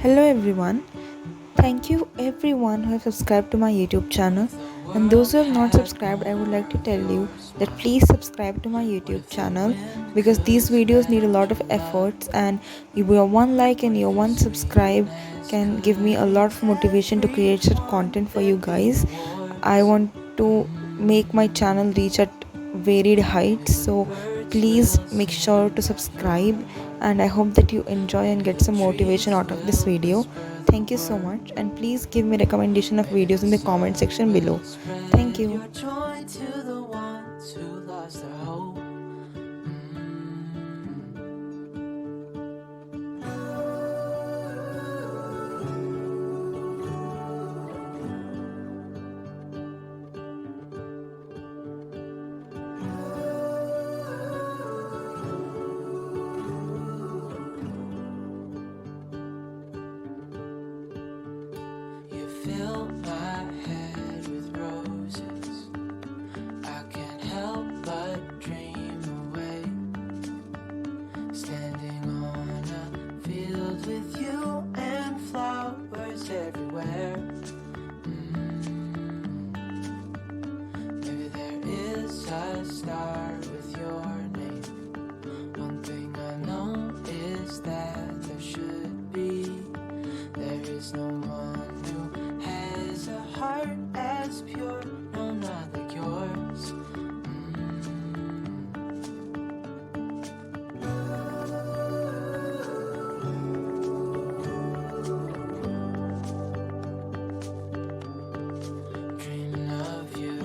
Hello everyone. Thank you everyone who have subscribed to my YouTube channel. And those who have not subscribed, I would like to tell you that please subscribe to my YouTube channel because these videos need a lot of efforts, and your one like and your one subscribe can give me a lot of motivation to create such content for you guys. I want to make my channel reach at varied heights, so please make sure to subscribe, and I hope that you enjoy and get some motivation out of this video. Thank you so much, and please give me recommendation of videos in the comment section below. Thank you. Fill my head with roses. I can't help but dream away. Standing on a field with you and flowers everywhere. Maybe there is a star with your name. One thing I know is that there should be. There is no one who has a heart as pure, no, not like yours. Dreaming of you.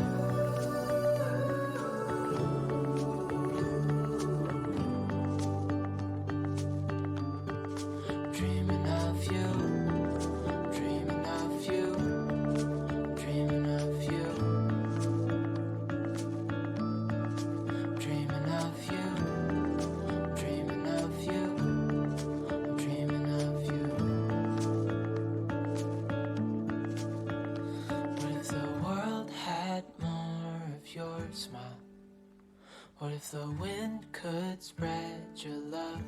Dreaming of you. Dreaming of you. Dreaming of you. Dreaming of you. Dreaming of you. Dreaming of you. What if the world had more of your smile? What if the wind could spread your love?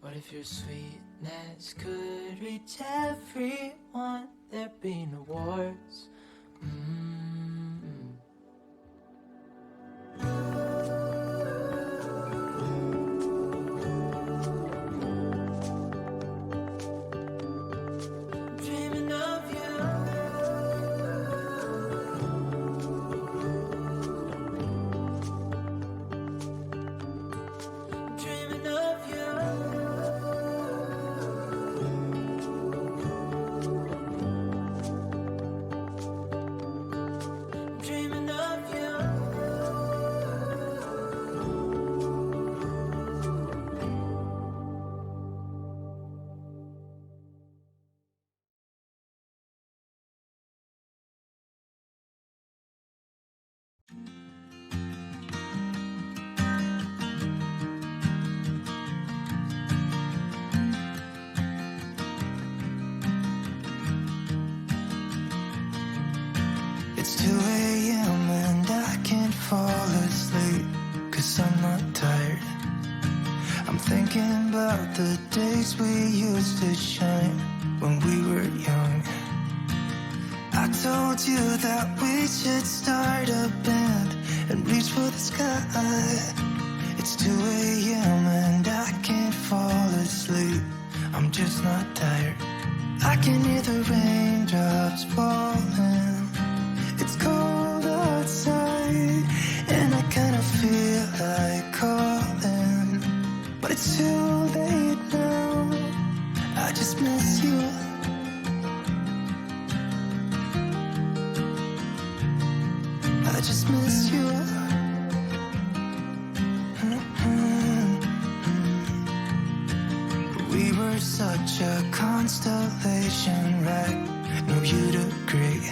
What if your sweetness could reach everyone? There'd be no wars. Dreaming of you. Dreaming of you. Dreaming of you. It's 2 a.m. and I can't fall asleep, 'cause I'm not tired. I'm thinking about the days we used to shine when we were young. I told you that we should start a band and reach for the sky. It's 2 a.m. and I can't fall asleep, I'm just not tired. I can hear the raindrops falling. It's cold outside and I kinda feel like calling, but it's too late now. I just miss you. I just miss you. We were such a constellation, right? No, you'd agree.